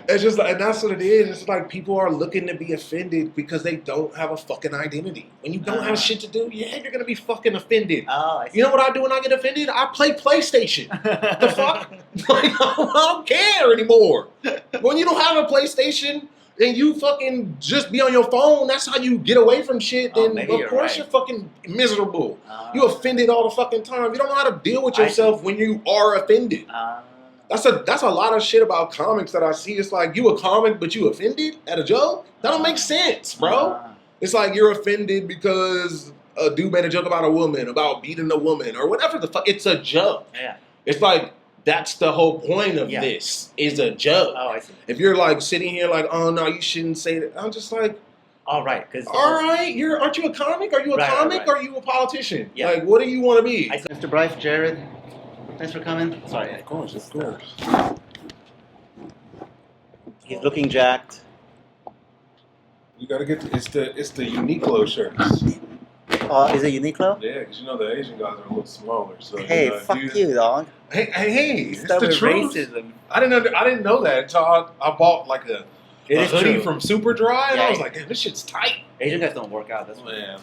It's just like, and that's what it is. It's like people are looking to be offended because they don't have a fucking identity. When you don't have shit to do, yeah, you're gonna be fucking offended. Oh, I see. You know what I do when I get offended? I play PlayStation. The fuck? Like, I don't care anymore. When you don't have a PlayStation and you fucking just be on your phone, that's how you get away from shit. Then of course you're fucking miserable. You offended all the fucking time. You don't know how to deal with yourself when you are offended. That's a lot of shit about comics that I see. It's like, you a comic, but you offended at a joke? That don't make sense, bro. It's like you're offended because a dude made a joke about a woman, about beating a woman, or whatever the fuck. It's a joke. Yeah. It's like, that's the whole point of this, is a joke. Oh, I see. If you're like sitting here like, oh no, you shouldn't say that. I'm just like, all right. Aren't you a comic? Are you a comic? Or are you a politician? Yeah. Like, what do you want to be? Mr. Bryce Jarrod, thanks for coming. Sorry. Of course. He's looking jacked. You gotta get it's the Uniqlo shirts. Is it Uniqlo? Yeah, because you know the Asian guys are a little smaller. So hey, fuck you, dog. Hey, it's Stop the with truth. racism. I didn't know that until I bought like a hoodie from Superdry, and I was like, damn, this shit's tight. Asian guys don't work out. That's man.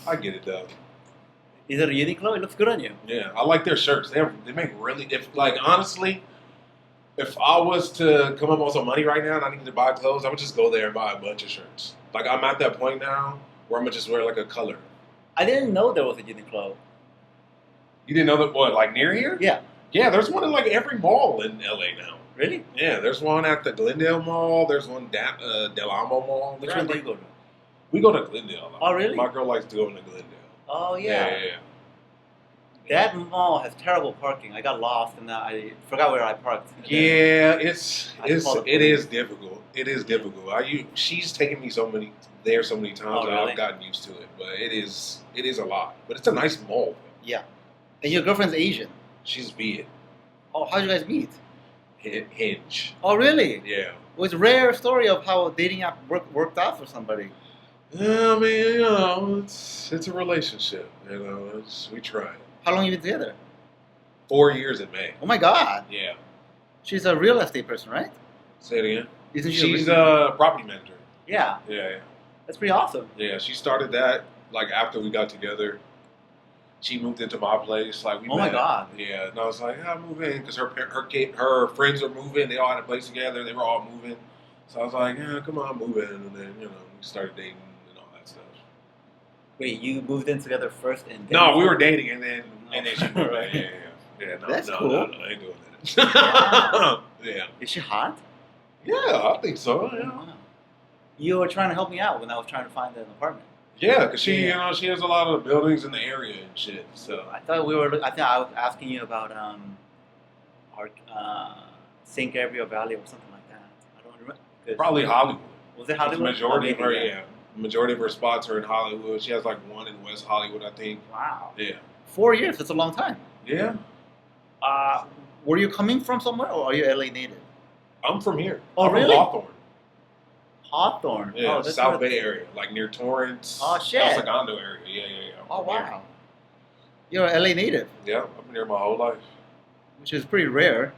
I get it though. Is it a Uniqlo? It looks good on you. Yeah, I like their shirts. They make really, honestly, if I was to come up with some money right now and I needed to buy clothes, I would just go there and buy a bunch of shirts. Like, I'm at that point now where I'm gonna just wear like a color. I didn't know there was a Uniqlo. You didn't know that? What, like near here? Yeah. Yeah, there's one in like every mall in LA now. Really? Yeah, there's one at the Glendale Mall. There's one Del Amo Mall. Which one do you go to? We go to Glendale. Oh, really? My girl likes to go to Glendale. Oh, yeah. Yeah. That mall has terrible parking. I got lost and I forgot where I parked. Yeah, it is difficult. It is difficult. She's taken me so many times that I've gotten used to it. But it is a lot. But it's a nice mall. Yeah. And your girlfriend's Asian. She's Viet. Oh, how'd you guys meet? Hinge. Oh, really? Yeah. It was a rare story of how a dating app worked out for somebody. Yeah, I mean, it's a relationship. We tried. How long have you been together? 4 years in May. Oh my God. Yeah. She's a real estate person, right? Say it again. Isn't she She's a property manager. Yeah. Yeah. That's pretty awesome. Yeah, she started that like after we got together. She moved into my place. Like we met. My God. Yeah, and I was like, I'll move in because her friends are moving. They all had a place together. They were all moving. So I was like, yeah, come on, move in. And then we started dating and all that stuff. Wait, you moved in together first and no, we were dating and then she moved in. Yeah. That's cool. No, I ain't doing that. Yeah. Is she hot? Yeah, I think so. Yeah. Wow. You were trying to help me out when I was trying to find an apartment. Yeah, because she has a lot of buildings in the area and shit. So I thought I was asking you about our St. Gabriel Valley or something like that. I don't remember. Probably Hollywood. Was it Hollywood? The majority of her spots are in Hollywood. She has like one in West Hollywood, I think. Wow. Yeah. 4 years. That's a long time. Yeah. Were you coming from somewhere, or are you LA native? I'm from here. Oh, I'm really? from Hawthorne. Hawthorne. Yeah, South Bay area, like near Torrance. Oh, shit. El Segundo area. Yeah. Oh, wow. You're an LA native. Yeah, I've been here my whole life. Which is pretty rare.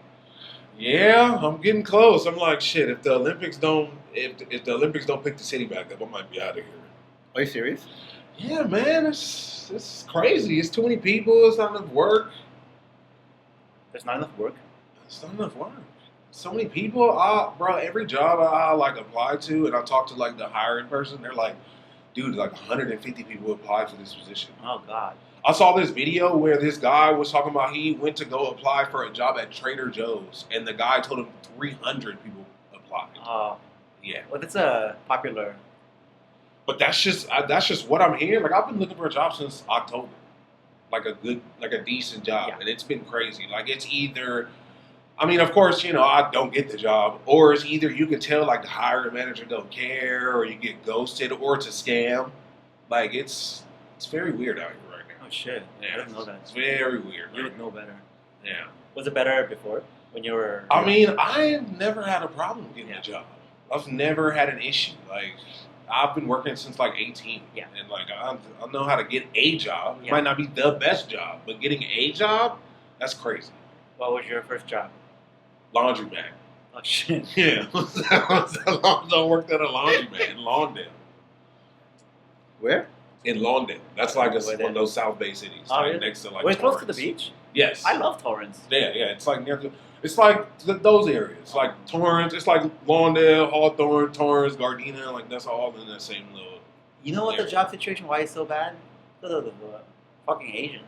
Yeah, I'm getting close. I'm like, shit, if the Olympics don't pick the city back up, I might be out of here. Are you serious? Yeah, man, it's crazy. It's too many people. It's not enough work. There's not enough work? It's not enough work. So many people, bro, every job I like apply to and I talk to like the hiring person, they're like, dude, like 150 people applied for this position. Oh, God. I saw this video where this guy was talking about he went to go apply for a job at Trader Joe's and the guy told him 300 people applied. Oh. Yeah. Well, that's a popular. But that's just what I'm hearing. Like, I've been looking for a job since October. Like a decent job. Yeah. And it's been crazy. Like, it's either, I mean, of course, I don't get the job, or it's either you can tell like the hiring manager don't care, or you get ghosted, or it's a scam. Like, it's very weird out here right now. Oh shit! Yeah, I didn't know that. It's very weird. You would know better. Yeah. Was it better before when you were? I mean, I've never had a problem getting a job. I've never had an issue. Like, I've been working since like 18. Yeah. And like, I know how to get a job. It might not be the best job, but getting a job, that's crazy. What was your first job? Laundromat. Oh shit. Yeah. I worked at a laundromat in Lawndale. Where? In Lawndale. That's like Where one of those South Bay cities. Oh, like really? next to like Wait, close to Torrance. the beach? Yes. I love Torrance. Yeah, yeah. It's like near it's like those areas. Like Torrance, it's like Lawndale, Hawthorne, Torrance, Gardena, like that's all in that same little You know what the area. job situation, why it's so bad? The fucking Asians.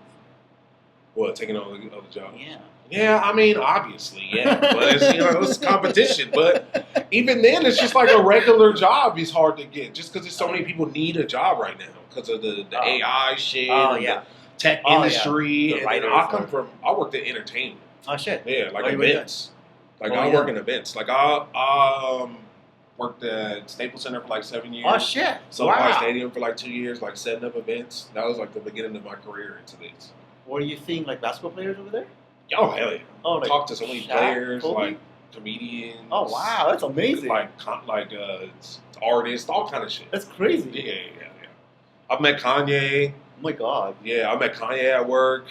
What, taking over the job? Yeah. Yeah, I mean, obviously, yeah. But it's, it's competition. But even then, it's just like a regular job is hard to get just because so many people need a job right now because of the AI shit, and the tech industry. The And then I worked at entertainment. Oh, shit. Yeah, like What you events. Like I work in events. Like I worked at Staples Center for like 7 years. Oh, shit. SoFi Stadium for like 2 years, like setting up events. That was like the beginning of my career into this. Were you seeing like basketball players over there? Oh, hell yeah. Oh, like Talk to so many Shaq, players, Kobe? like comedians. Oh, wow. That's amazing. Like artists, all kind of shit. That's crazy. Yeah. I've met Kanye. Oh, my God. Yeah, I met Kanye at work.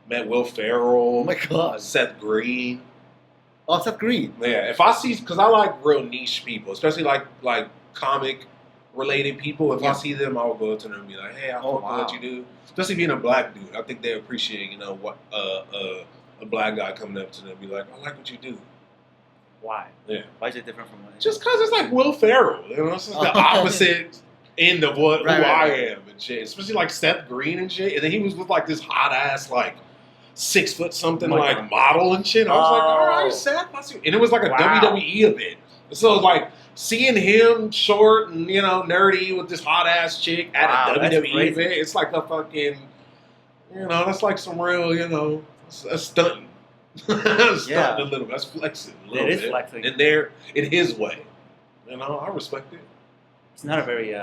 Met Will Ferrell. Oh, my God. Seth Green. Oh, Seth Green. Yeah, if I see, because I like real niche people, especially like comic related people. If I see them, I'll go to them and be like, "Hey, I fuck with what you do." Especially being a black dude, I think they appreciate what a black guy coming up to them and be like, "I like what you do." Why? Yeah. Why is it different from what? Just because it's like Will Ferrell, it's just the opposite end of who I am and shit. Especially like Seth Green and shit, and then he was with like this hot ass like 6 foot something like model and shit. I was like, all right, Seth. I see. And it was like a WWE event. So like seeing him short and nerdy with this hot ass chick at a WWE event, it's like a fucking that's like some real that's stunting. Stunting a little. That's flexing a little bit. It is flexing. And there in his way. I respect it. He's not a very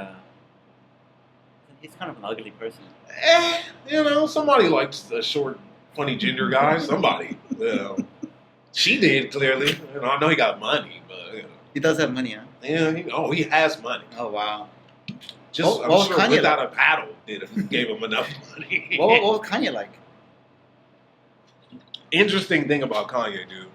he's kind of an ugly person. Somebody likes the short funny ginger guy, somebody. She did, clearly. I know he got money, but he does have money, huh? Yeah, he has money. Oh, wow. Just I'm sure Kanye without a paddle gave him enough money. What was Kanye like? Interesting thing about Kanye, dude.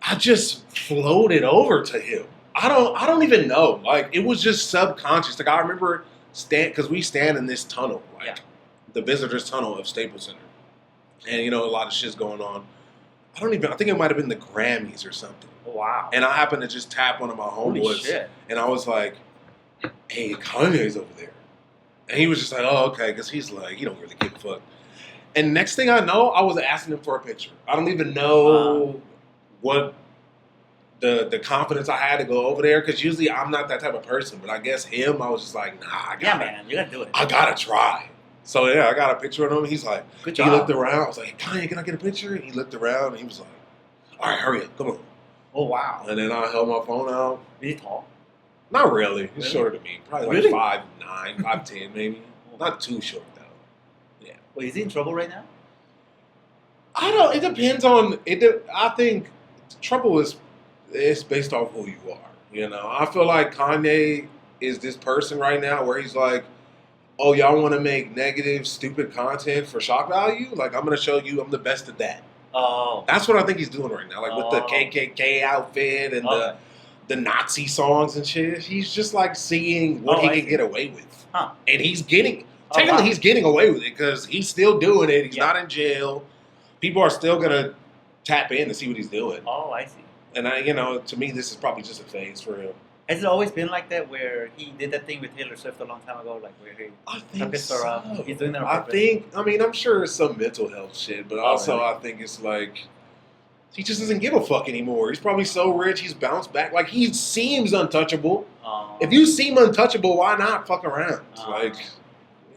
I just floated over to him. I don't even know. Like, it was just subconscious. Like, I remember because we stand in this tunnel, the visitors tunnel of Staples Center. And, a lot of shit's going on. I think it might have been the Grammys or something. Oh, wow. And I happened to just tap one of my homeboys. And I was like, hey, Kanye's over there. And he was just like, oh, okay. Because he's like, he don't really give a fuck. And next thing I know, I was asking him for a picture. I don't even know what the confidence I had to go over there. Because usually I'm not that type of person. But I guess him, I was just like, nah, man, you got to do it. I got to try. So, I got a picture of him. He's like, good job. He looked around. I was like, Kanye, can I get a picture? And he looked around and he was like, all right, hurry up. Come on. Oh, wow. And then I held my phone out. Is he tall? Not really. He's shorter than me. Probably like 5'9", 5'10", maybe. Not too short, though. Yeah. Well, is he in trouble right now? It depends on it. I think trouble is based off who you are. I feel like Kanye is this person right now where he's like, oh, y'all want to make negative, stupid content for shock value? Like, I'm going to show you I'm the best at that. Oh. That's what I think he's doing right now. Like, with the KKK outfit and the Nazi songs and shit. He's just, like, seeing what he can get away with. Huh. And he's getting... Technically, he's getting away with it because he's still doing it. He's not in jail. People are still going to tap in to see what he's doing. Oh, I see. And, to me, this is probably just a phase for him. Has it always been like that where he did that thing with Taylor Swift a long time ago? Like where he pissed her off? He's doing that on purpose? I'm sure it's some mental health shit, but also I think it's like he just doesn't give a fuck anymore. He's probably so rich, he's bounced back. Like, he seems untouchable. If you seem untouchable, why not fuck around? Like,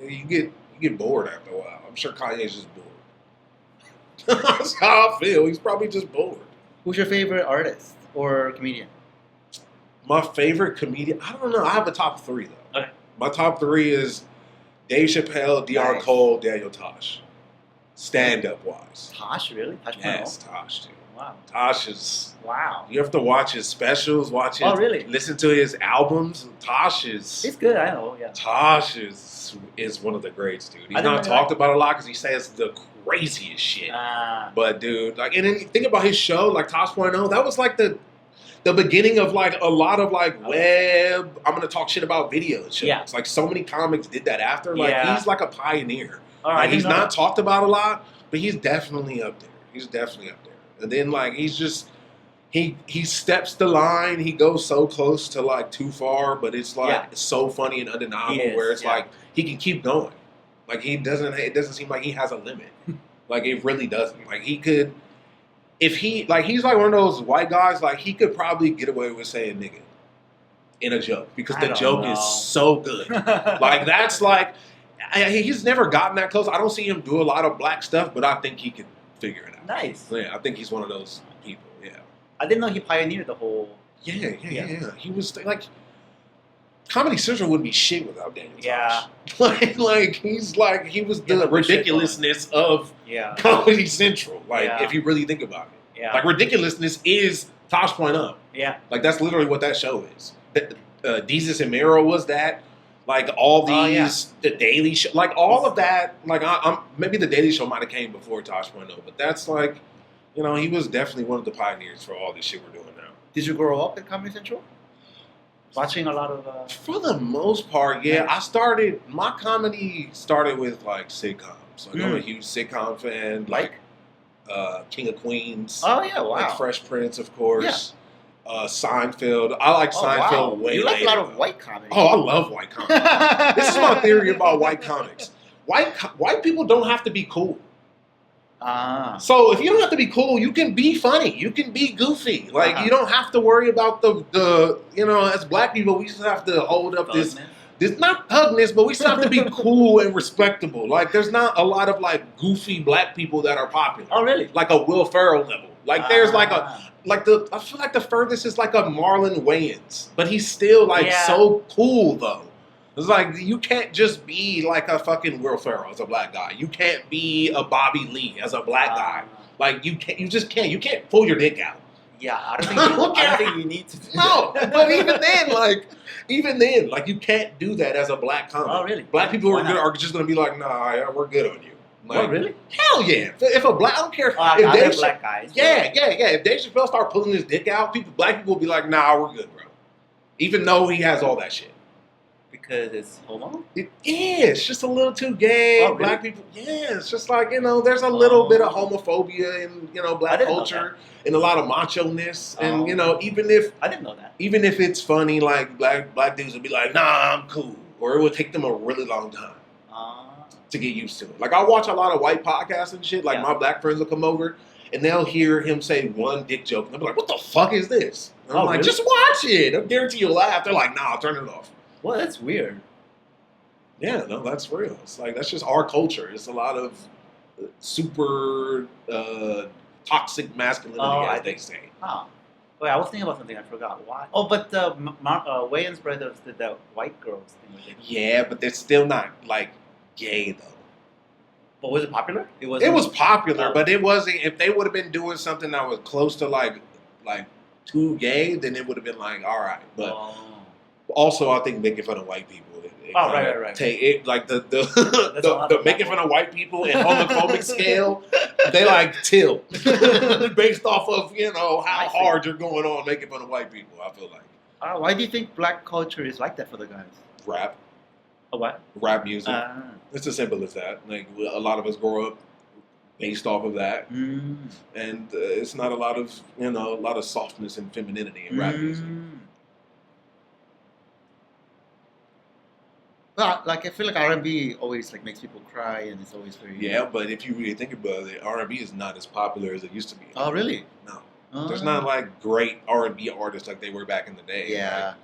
you get bored after a while. I'm sure Kanye's just bored. That's how I feel. He's probably just bored. Who's your favorite artist or comedian? My favorite comedian, I don't know. I have a top 3, though. Okay. My top 3 is Dave Chappelle, Deion Cole, Daniel Tosh. Stand-up wise. Tosh, really? Yes, Tosh, dude. Wow. Tosh is... Wow. You have to watch his specials, watch his... Oh, really? Listen to his albums. Tosh is... He's good, I know, yeah. Tosh is one of the greats, dude. He's not talked about a lot because he says the crazy as shit. But dude, like, and then think about his show, like Tosh Point oh, that was like the beginning of like a lot of like web. I'm gonna talk shit about video shows. Yeah. Like so many comics did that after. Like he's like a pioneer. Like, he's not talked about a lot, but he's definitely up there. He's definitely up there. And then like he's just he steps the line. He goes so close to like too far, but it's like it's so funny and undeniable. Where it's like he can keep going. Like he doesn't. It doesn't seem like he has a limit. Like it really doesn't. Like he could. If he, like, he's like one of those white guys, like, he could probably get away with saying nigga in a joke because the joke is so good. Like, that's like, he's never gotten that close. I don't see him do a lot of black stuff, but I think he can figure it out. Nice. Yeah, I think he's one of those people, I didn't know he pioneered the whole... Yeah. He was, like, Comedy Central would be shit without Daniel Tosh. Like, he was the ridiculousness of Comedy Central. Like, if you really think about it. Like, ridiculousness is Tosh Point up. Like, that's literally what that show is. Desus and Mero was that. Like, all these, The Daily Show, like, all of that. Like, maybe The Daily Show might have came before Tosh Point but that's like, you know, he was definitely one of the pioneers for all this shit we're doing now. Did you grow up in Comedy Central? Watching a lot of... For the most part, my comedy started with, like, sitcoms. Like, I'm a huge sitcom fan. Like King of Queens. Oh, yeah, wow. Like Fresh Prince, of course. Seinfeld. I like Seinfeld way You like later. a lot of white comedy. Oh, I love white comedy. This is my theory about white comics. White people don't have to be cool. So if you don't have to be cool, you can be funny. You can be goofy. Like you don't have to worry about the you know, as black people, we just have to hold up this not thugness, but we still have to be cool and respectable. Like there's not a lot of like goofy black people that are popular. Oh really? Like a Will Ferrell level. Like there's I feel like the furthest is like a Marlon Wayans, but he's still like so cool though. It's like, you can't just be like a fucking Will Ferrell as a black guy. You can't be a Bobby Lee as a black guy. Like, you just can't. You can't pull your dick out. Yeah, I don't think you need to do No, but even then, like, you can't do that as a black comic. Oh, really? Black people are just going to be like, nah, we're good on you. Like, oh, really? Hell yeah. If a black, I don't care. If Dave black guys. Yeah. If Dave Chappelle start pulling his dick out, black people will be like, nah, we're good, bro. Even though he has all that shit. Because it's homo? It is. Just a little too gay. Oh, really? Black people. Yeah, it's just like, you know, there's a little bit of homophobia in, you know, black culture and a lot of macho-ness. And, you know, even if... I didn't know that. Even if it's funny, like, black dudes would be like, nah, I'm cool. Or it would take them a really long time to get used to it. Like, I watch a lot of white podcasts and shit. Like, my black friends will come over and they'll hear him say one dick joke. And they'll be like, what the fuck is this? And I'm like, really? Just watch it. I guarantee you'll laugh. They're like, nah, turn it off. Well, that's weird. Yeah, no, that's real. It's like, that's just our culture. It's a lot of super toxic masculinity, as they say. Oh. Wait, I was thinking about something. I forgot. Why? Oh, but Wayans brothers did that white girls thing. Yeah, but they're still not, like, gay, though. But was it popular? It was popular, but it wasn't. If they would have been doing something that was close to, like too gay, then it would have been like, all right. But also, I think making fun of white people. Right. Take it like the making fun of white people and homophobic scale. They like tilt based off of, you know, how hard you're going on making fun of white people. I feel like. Why do you think black culture is like that for the guys? Rap. A what? Rap music. It's as simple as that. Like a lot of us grow up based off of that, and it's not a lot of softness and femininity in rap music. Well, like I feel like R&B always like makes people cry, and it's always very. Yeah, but if you really think about it, R&B is not as popular as it used to be. Oh, really? No. There's not like great R&B artists like they were back in the day. Yeah. Like,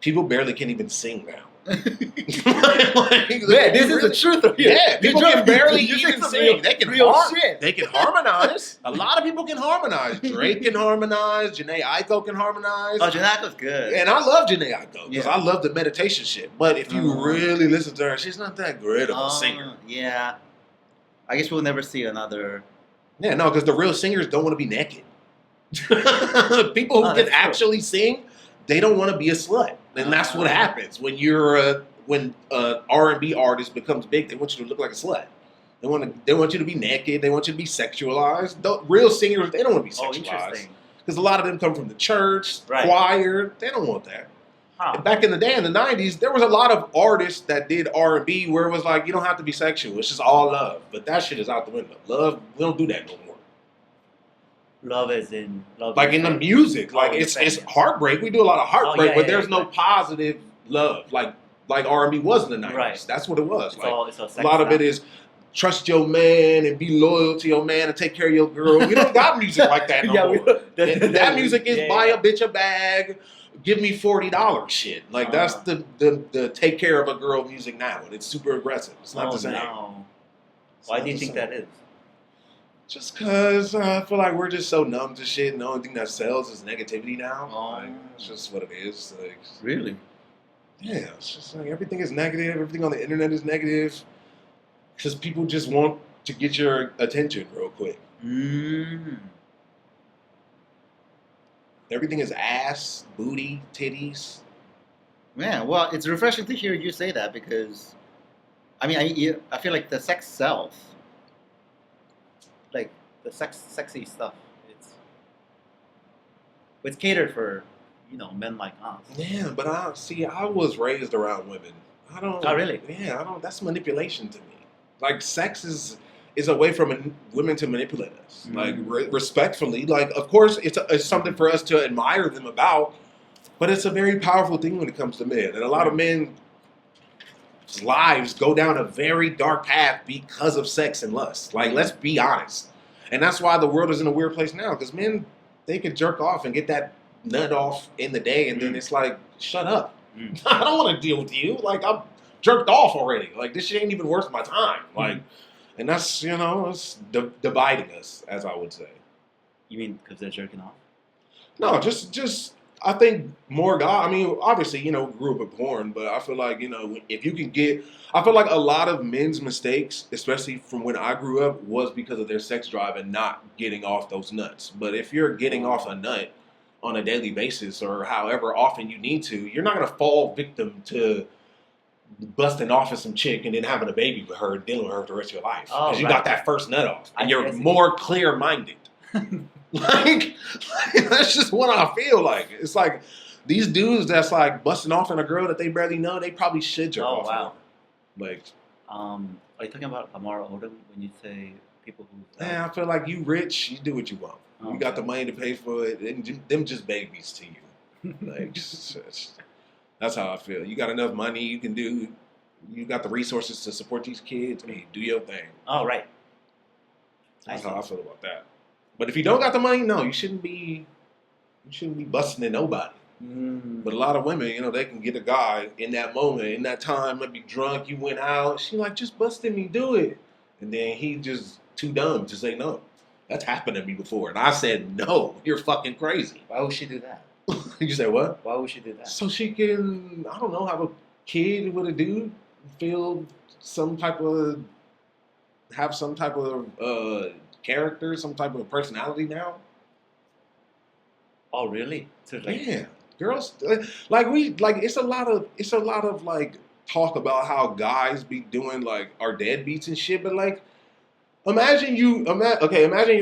people barely can even sing now. This is the truth. Yeah, people can barely even sing. They can shit. They can harmonize. A lot of people can harmonize. Drake can harmonize. Jhené Aiko can harmonize. Oh, Jhené Aiko's good. And I love Jhené Aiko because I love the meditation shit. But if you really listen to her, she's not that great of a singer. Yeah. I guess we'll never see another. Yeah, no, because the real singers don't want to be naked. People who can actually sing, they don't want to be a slut. And that's what happens when you're when an R&B artist becomes big. They want you to look like a slut. They want you to be naked. They want you to be sexualized. Real singers, they don't want to be sexualized. Because a lot of them come from the church, choir. They don't want that. Huh. And back in the day, in the 90s, there was a lot of artists that did R&B where it was like, you don't have to be sexual. It's just all love. But that shit is out the window. Love, we don't do that no more. Love as in love. Like in the music. Like it's heartbreak. We do a lot of heartbreak, but there's no positive love. Like R&B was in the 90s. Right. That's what it was. It's a lot of it is trust your man and be loyal to your man and take care of your girl. We don't got music like that no more. That music is buy a bitch a bag, give me $40 shit. Like that's the take care of a girl music now, and it's super aggressive. It's not the same. No. Why do you think that is? Just because I feel like we're just so numb to shit, and the only thing that sells is negativity now. Like, it's just what it is. Like, really? Yeah, it's just like everything is negative. Everything on the internet is negative. Because people just want to get your attention real quick. Everything is ass, booty, titties. Yeah, well, it's refreshing to hear you say that because, I mean, I feel like the sex sells. Like the sexy stuff. It's catered for, men like us. Yeah, but I was raised around women. I don't. Oh, really? Yeah, I don't. That's manipulation to me. Like sex is a way for women to manipulate us. Like respectfully. Like of course it's something for us to admire them about, but it's a very powerful thing when it comes to men. And a lot of men's lives go down a very dark path because of sex and lust. Like let's be honest. And that's why the world is in a weird place now. Because men, they could jerk off and get that nut off in the day, and then it's like, shut up. I don't want to deal with you. Like I'm jerked off already. Like this shit ain't even worth my time. Like, and that's it's dividing us, as I would say. You mean because they're jerking off? No, just I think more God. I mean, obviously, grew up with porn, but I feel like if you can get, I feel like a lot of men's mistakes, especially from when I grew up, was because of their sex drive and not getting off those nuts. But if you're getting off a nut on a daily basis or however often you need to, you're not gonna fall victim to busting off of some chick and then having a baby with her and dealing with her for the rest of your life. Because you got that first nut off. And you're more clear-minded. like, that's just what I feel like. It's like these dudes that's like busting off on a girl that they barely know, they probably should jerk off. Wow. Like, are you talking about Amara Odom when you say people who... I feel like you rich, you do what you want. You got the money to pay for it, and them just babies to you. Like, that's how I feel. You got enough money, you got the resources to support these kids. Hey, do your thing. Oh, right. That's how I feel about that. But if you don't got the money, no, you shouldn't be busting at nobody. But a lot of women, they can get a guy in that moment, in that time, maybe drunk, you went out, she like, just busting me, do it. And then he just too dumb to say no. That's happened to me before. And I said, no, you're fucking crazy. Why would she do that? You say what? Why would she do that? So she can, I don't know, have a kid with a dude, have some type of character, some type of personality now. Oh, really? Yeah, girls it's a lot of like talk about how guys be doing like our deadbeats and shit, but like. Imagine you're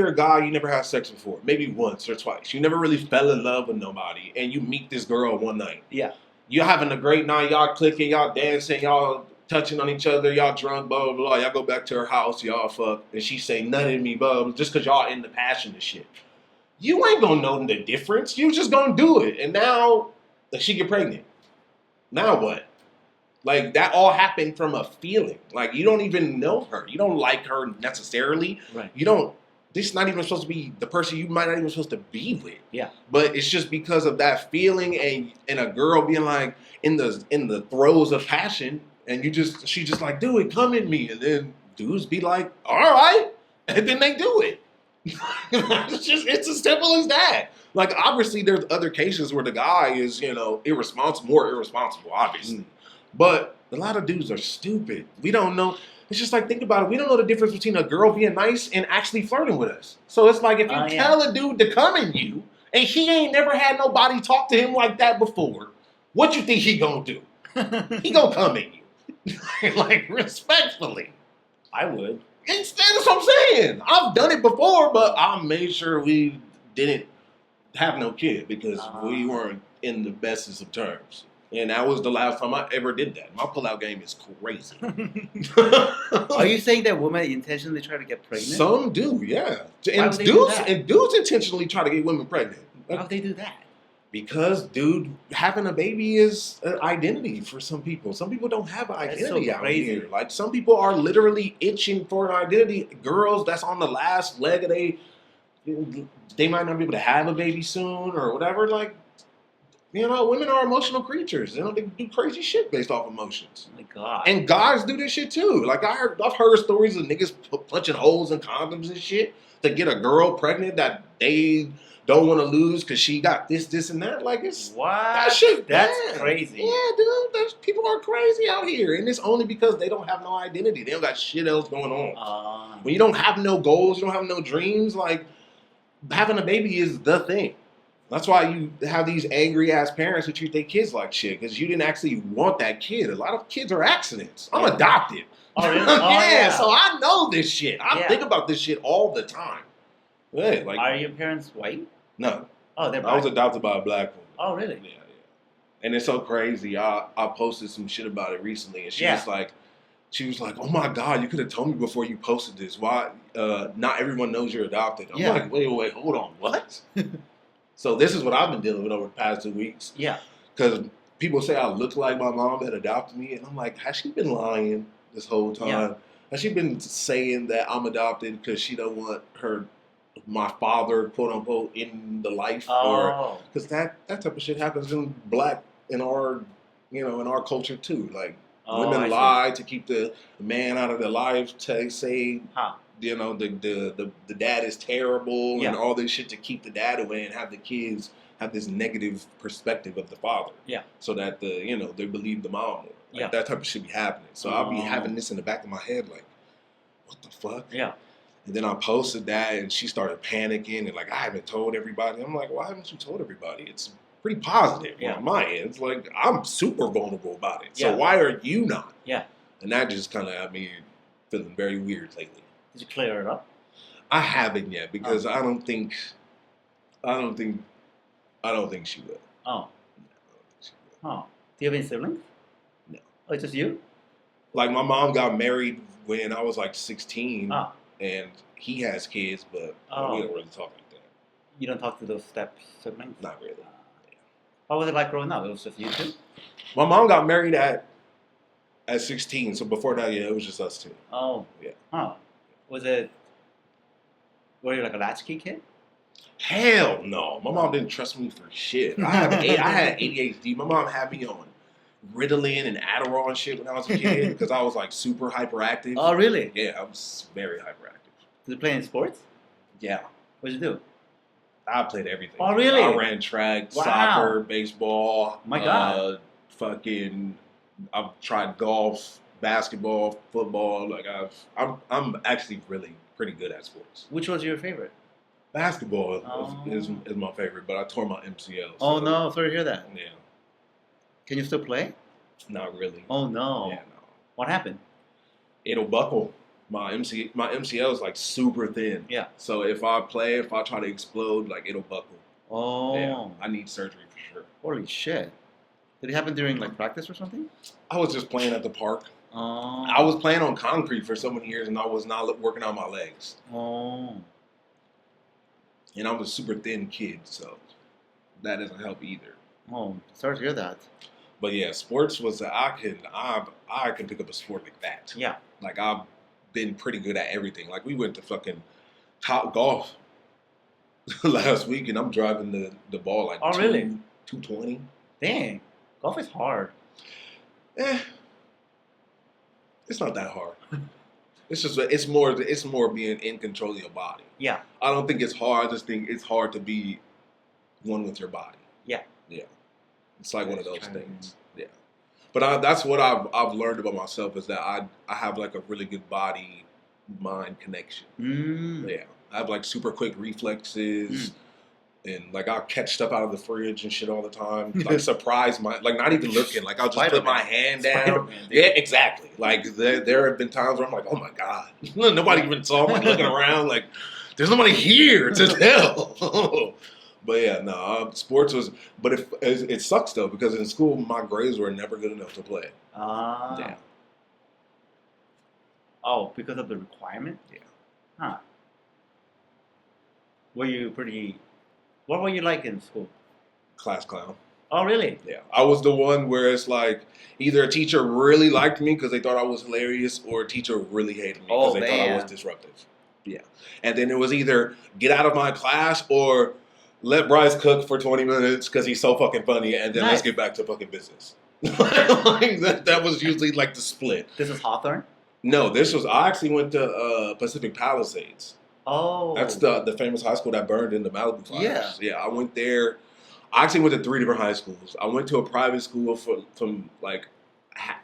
a guy, you never had sex before, maybe once or twice. You never really fell in love with nobody, and you meet this girl one night. Yeah. You're having a great night, y'all clicking, y'all dancing, y'all touching on each other, y'all drunk, blah, blah, blah. Y'all go back to her house, y'all fuck, and she say, none in me, blah, blah, just because y'all in the passion and shit. You ain't gonna know the difference. You just gonna do it. And now, she get pregnant. Now what? Like, that all happened from a feeling. Like, you don't even know her. You don't like her necessarily. Right. This is not even supposed to be the person you might not even supposed to be with. Yeah. But it's just because of that feeling and a girl being like in the throes of passion, and she just like, do it, come in me. And then dudes be like, all right. And then they do it. It's as simple as that. Like, obviously, there's other cases where the guy is, more irresponsible, obviously. But a lot of dudes are stupid. We don't know. It's just like, think about it. We don't know the difference between a girl being nice and actually flirting with us. So it's like, if you tell a dude to come in you, and he ain't never had nobody talk to him like that before, what you think he gonna do? He gonna come in you. Like, respectfully. I would. Instead, that's what I'm saying. I've done it before, but I made sure we didn't have no kid because we weren't in the bestest of terms. And that was the last time I ever did that. My pullout game is crazy. Are you saying that women intentionally try to get pregnant? Some do, yeah. Why would they do that? And dudes intentionally try to get women pregnant. Why would they do that? Because, dude, having a baby is an identity for some people. Some people don't have an identity out here. Like, some people are literally itching for an identity. Girls, that's on the last leg of they might not be able to have a baby soon or whatever. Like, you know, women are emotional creatures. They do crazy shit based off emotions. Oh my God. And guys do this shit too. Like, I've heard stories of niggas punching holes in condoms and shit to get a girl pregnant that they don't want to lose because she got this, and that. Like, it's what? That shit. That's bad. crazy. Yeah, dude. People are crazy out here, and it's only because they don't have no identity. They don't got shit else going on. When you don't have no goals, you don't have no dreams. Like, having a baby is the thing. That's why you have these angry ass parents who treat their kids like shit because you didn't actually want that kid. A lot of kids are accidents. I'm adopted. Oh, really? Yeah, so I know this shit. I think about this shit all the time. Yeah, like, are your parents white? No. Oh, they're black. I was adopted by a black woman. Oh, really? Yeah. And it's so crazy. I posted some shit about it recently, and she was like, "Oh my God, you could have told me before you posted this. Why? Not everyone knows you're adopted." I'm like, wait, hold on, what? So this is what I've been dealing with over the past 2 weeks. Yeah. Because people say I look like my mom that adopted me, and I'm like, has she been lying this whole time? Yeah. Has she been saying that I'm adopted because she don't want my father, quote unquote, in the life? Or because that type of shit happens in our culture too. Like, women lie to keep the man out of their life, to say the dad is terrible and all this shit to keep the dad away and have the kids have this negative perspective of the father. Yeah. So that they believe the mom more. Like, that type of shit be happening. So I'll be having this in the back of my head, like, what the fuck? Yeah. And then I posted that, and she started panicking, and like, I haven't told everybody. I'm like, why haven't you told everybody? It's pretty positive on my end. It's like, I'm super vulnerable about it. So why are you not? Yeah. And that just kind of had me feeling very weird lately. Did you clear it up? I haven't yet because I don't think she will. Oh. Oh. Do you have any siblings? No. Oh, it's just you? Like, my mom got married when I was like 16. And he has kids, but we don't really talk like that. You don't talk to those step siblings? Not really. What was it like growing up? It was just you two? My mom got married at 16, so before that, it was just us two. Oh. Yeah. Oh. Were you like a latchkey kid? Hell no. My mom didn't trust me for shit. I had ADHD. My mom had me on Ritalin and Adderall and shit when I was a kid because I was like super hyperactive. Oh, really? Yeah, I was very hyperactive. Did you play any sports? Yeah. What did you do? I played everything. Oh, really? I ran track, soccer, baseball. My God. I've tried golf, basketball, football. Like, I'm actually really pretty good at sports. Which was your favorite? Basketball is my favorite, but I tore my MCL. So, oh no, sorry to hear that. Yeah. Can you still play? Not really. Oh no. Yeah, no. What happened? It'll buckle. My MCL is like super thin. Yeah. So if I try to explode, like, it'll buckle. Oh. Yeah. I need surgery for sure. Holy shit. Did it happen during like practice or something? I was just playing at the park. Oh. I was playing on concrete for so many years, and I was not working on my legs. Oh. And I'm a super thin kid, so that doesn't help either. Oh, sorry to hear that. But yeah, sports was I can pick up a sport like that. Yeah. Like, I've been pretty good at everything. Like, we went to fucking Top Golf last week, and I'm driving the ball like 220. Dang, golf is hard. It's not that hard. It's more being in control of your body. Yeah. I don't think it's hard. I just think it's hard to be one with your body. Yeah. Yeah. It's like one of those things. Yeah. But that's what I've learned about myself is that I have like a really good body-mind connection. Yeah. I have like super quick reflexes. And like I'll catch stuff out of the fridge and shit all the time. Like surprise not even looking. Like I'll just Spider-Man. put my hand down. Spider-Man, dude. Yeah, exactly. Like there have been times where I'm like, oh my God. Nobody even saw me looking around. Like there's nobody here to tell. But yeah, no, sports was. But it sucks though because in school my grades were never good enough to play. Yeah. Oh, because of the requirement? Yeah. Huh. What were you like in school? Class clown. Oh, really? Yeah. I was the one where it's like either a teacher really liked me because they thought I was hilarious or a teacher really hated me because they thought I was disruptive. Yeah. And then it was either get out of my class or let Bryce cook for 20 minutes because he's so fucking funny and then let's get back to fucking business. Like that was usually like the split. This is Hawthorne? No, I actually went to Pacific Palisades. Oh. That's the famous high school that burned in the Malibu fires. Yeah. Yeah, I went there. I actually went to 3 different high schools. I went to a private school from like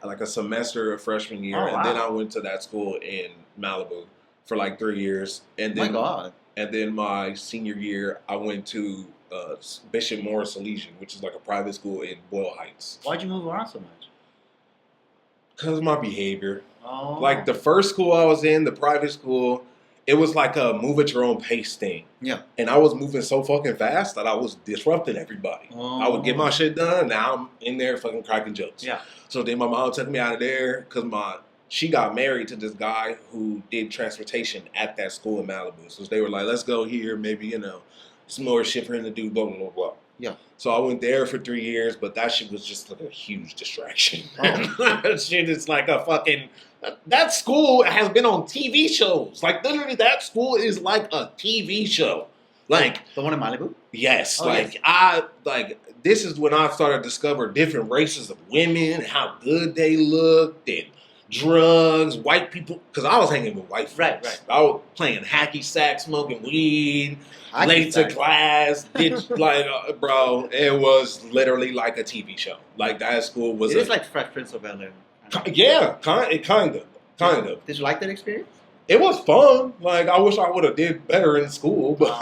a semester of freshman year, and then I went to that school in Malibu for like 3 years. And then, my God. And then my senior year, I went to Bishop Morris Elysian, which is like a private school in Boyle Heights. Why'd you move around so much? Because of my behavior. Oh. Like the first school I was in, the private school, it was like a move at your own pace thing. Yeah. And I was moving so fucking fast that I was disrupting everybody. Oh. I would get my shit done. Now I'm in there fucking cracking jokes. Yeah. So then my mom took me out of there because she got married to this guy who did transportation at that school in Malibu. So they were like, let's go here. Maybe, some more shit for him to do, blah, blah, blah, blah. Yeah. So I went there for 3 years, but that shit was just like a huge distraction. Oh. That shit is like a fucking... That school has been on TV shows. Like, literally, that school is like a TV show. Like... The one in Malibu? Yes. Oh, This is when I started to discover different races of women, how good they looked, and drugs, white people. Because I was hanging with white friends. Right. I was playing hacky sack, smoking weed, late to class. Bro, it was literally like a TV show. Like, that school was... It is like Fresh Prince of Bel-Air. Yeah, kind of. Did you like that experience? It was fun. Like, I wish I would have did better in school, but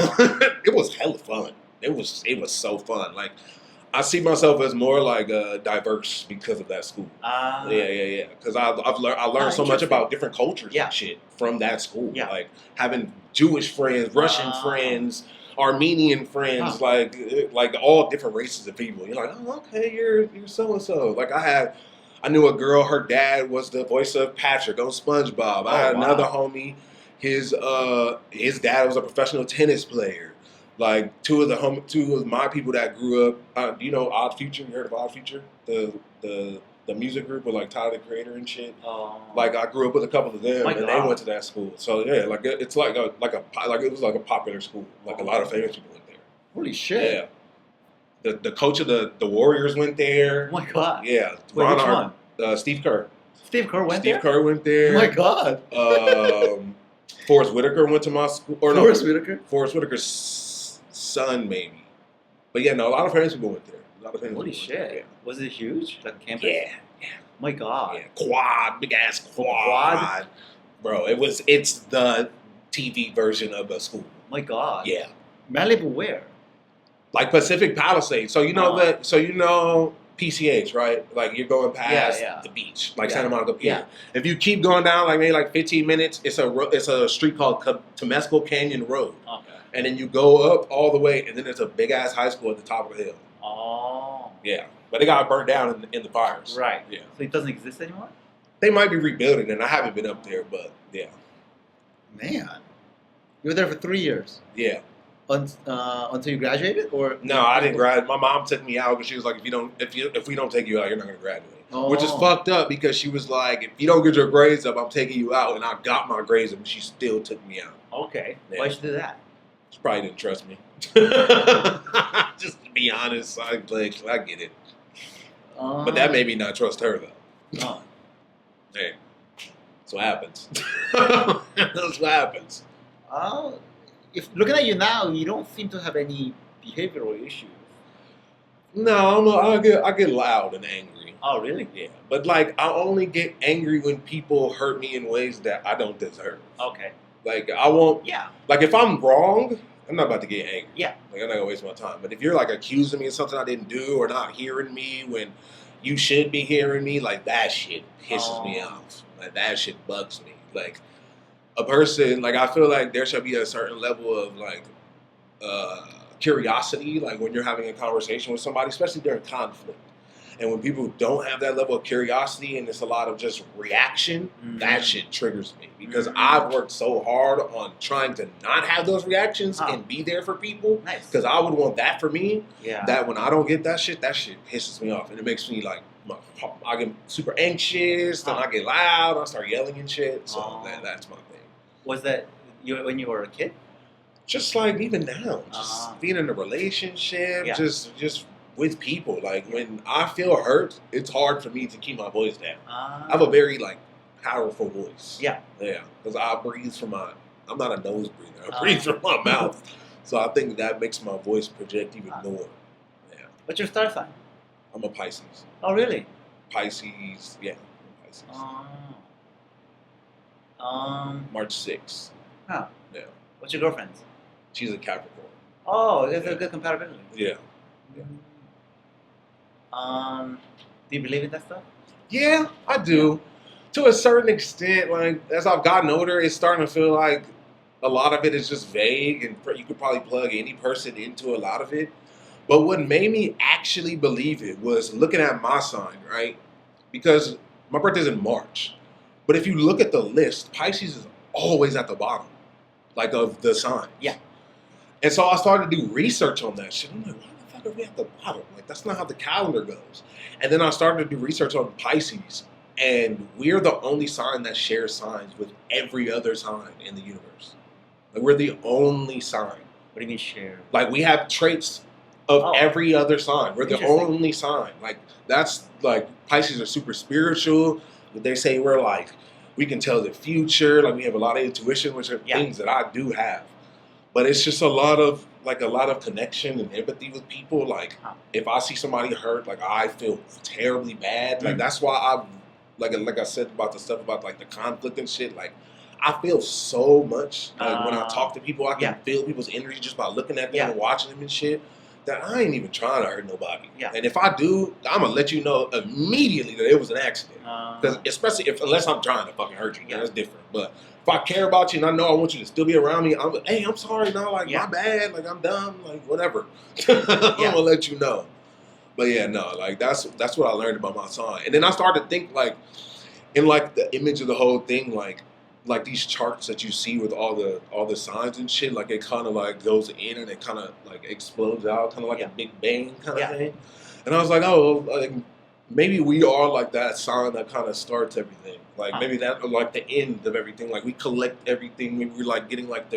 it was hella fun. It was so fun. Like, I see myself as more like diverse because of that school. Yeah. Because I learned so much about different cultures and shit from that school. Yeah. Like having Jewish friends, Russian friends, Armenian friends, like all different races of people. You're like, oh, okay, you're so and so. Like I knew a girl. Her dad was the voice of Patrick on SpongeBob. I had another homie. His dad was a professional tennis player. Like two of my people that grew up. You know Odd Future? You heard of Odd Future? The music group with like Tyler the Creator and shit. Like I grew up with a couple of them, and they went to that school. So yeah, like it's like it was like a popular school. Like a lot of famous people went there. Holy shit! Yeah. The coach of the Warriors went there. Oh my God. Yeah. Wait, which one? Steve Kerr. Steve Kerr went there? Steve Kerr went there. Oh my God. Forrest Whitaker went to my school. Forrest Whitaker? Forrest Whitaker's son, maybe. But yeah, no, a lot of famous people went there. Holy shit. Yeah. Was it huge? Like campus? Yeah. Oh my God. Yeah. Quad, big ass quad. Bro, it's the TV version of a school. Oh my God. Yeah. Malibu where? Like Pacific Palisades. So you know PCH, right? Like you're going past the beach, like Santa Monica Pier. Yeah. If you keep going down, like maybe like 15 minutes, it's a street called Temescal Canyon Road. Okay. And then you go up all the way, and then there's a big ass high school at the top of the hill. Oh. Yeah, but it got burned down in the fires. Right. Yeah. So it doesn't exist anymore. They might be rebuilding, and I haven't been up there, but yeah. Man, you were there for 3 years. Yeah. Until you graduated, or no? I didn't graduate. My mom took me out because she was like, if we don't take you out, you're not going to graduate. Oh. Which is fucked up because she was like, if you don't get your grades up, I'm taking you out, and I got my grades up, and she still took me out. Okay, yeah. Why'd she do that? She probably didn't trust me. Just to be honest, I get it, but that made me not trust her though. Hey, that's what happens. That's what happens. If looking at you now, you don't seem to have any behavioral issues. No, I get loud and angry. Oh, really? Yeah, but like I only get angry when people hurt me in ways that I don't deserve. Okay. Like I won't. Yeah. Like if I'm wrong, I'm not about to get angry. Yeah. Like, I'm not gonna waste my time. But if you're like accusing me of something I didn't do or not hearing me when you should be hearing me, like that shit pisses me off. Like that shit bugs me. Like a person, like I feel like there should be a certain level of like curiosity, like when you're having a conversation with somebody, especially during conflict. And when people don't have that level of curiosity and it's a lot of just reaction, that shit triggers me. Because I've worked so hard on trying to not have those reactions and be there for people. Nice. Because I would want that for me. Yeah. That when I don't get that shit pisses me off. And it makes me like, I get super anxious, then I get loud, I start yelling and shit. So that's my thing. Was that when you were a kid? Just like even now, just being in a relationship, just with people. Like when I feel hurt, it's hard for me to keep my voice down. I have a very like powerful voice. Yeah. Because I breathe from I'm not a nose breather. I breathe from my mouth. So I think that makes my voice project even more. Yeah. What's your star sign? I'm a Pisces. Oh really? Pisces, yeah. Pisces. March 6th. Huh. Yeah. What's your girlfriend's? She's a Capricorn. Oh, there's a good compatibility. Yeah. Do you believe in that stuff? Yeah, I do. To a certain extent, like as I've gotten older, it's starting to feel like a lot of it is just vague, and you could probably plug any person into a lot of it. But what made me actually believe it was looking at my sign, right? Because my birthday's in March. But if you look at the list, Pisces is always at the bottom, like of the signs. Yeah. And so I started to do research on that shit. I'm like, why the fuck are we at the bottom? Like, that's not how the calendar goes. And then I started to do research on Pisces, and we're the only sign that shares signs with every other sign in the universe. Like, we're the only sign. What do you mean share? Like, we have traits of every other sign. We're the only sign. Like, that's, like, Pisces are super spiritual. They say we're, like, we can tell the future. Like, we have a lot of intuition, which are things that I do have. But it's just a lot of connection and empathy with people. Like, if I see somebody hurt, like, I feel terribly bad. Like, that's why like I said about the stuff about, like, the conflict and shit, like, I feel so much. Like, when I talk to people, I can feel people's energy just by looking at them and watching them and shit, that I ain't even trying to hurt nobody. And if I do, I'm going to let you know immediately that it was an accident. Because especially unless I'm trying to fucking hurt you, that's different. But if I care about you and I know I want you to still be around me, I'm like, hey, I'm sorry, no, like, my bad, like, I'm dumb, like, whatever. I'm going to let you know. But yeah, no, like, that's what I learned about my sign. And then I started to think, like, in, like, the image of the whole thing, like these charts that you see with all the signs and shit, like, it kind of, like, goes in and it kind of, like, explodes out, kind of like a Big Bang kind of thing. And I was like, oh, like, maybe we are like that sign that kind of starts everything. Like, maybe that, like, the end of everything. Like, we collect everything. Maybe we're, like, getting, like,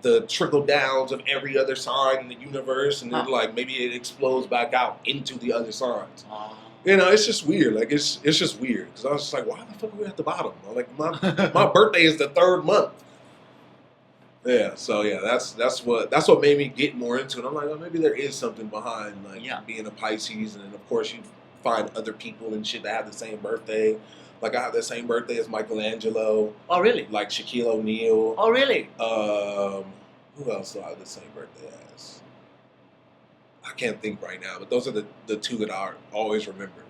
the trickle downs of every other sign in the universe. And then, like, maybe it explodes back out into the other signs. You know, it's just weird. Like, it's just weird. Because I was just like, why the fuck are we at the bottom? Like, my birthday is the 3rd month. Yeah, so yeah, that's what made me get more into it. I'm like, oh, maybe there is something behind, like, being a Pisces. And then, of course, you find other people and shit that have the same birthday. Like, I have the same birthday as Michelangelo. Oh, really? Like Shaquille O'Neal. Oh, really? Who else do I have the same birthday as? I can't think right now, but those are the two that I always remember.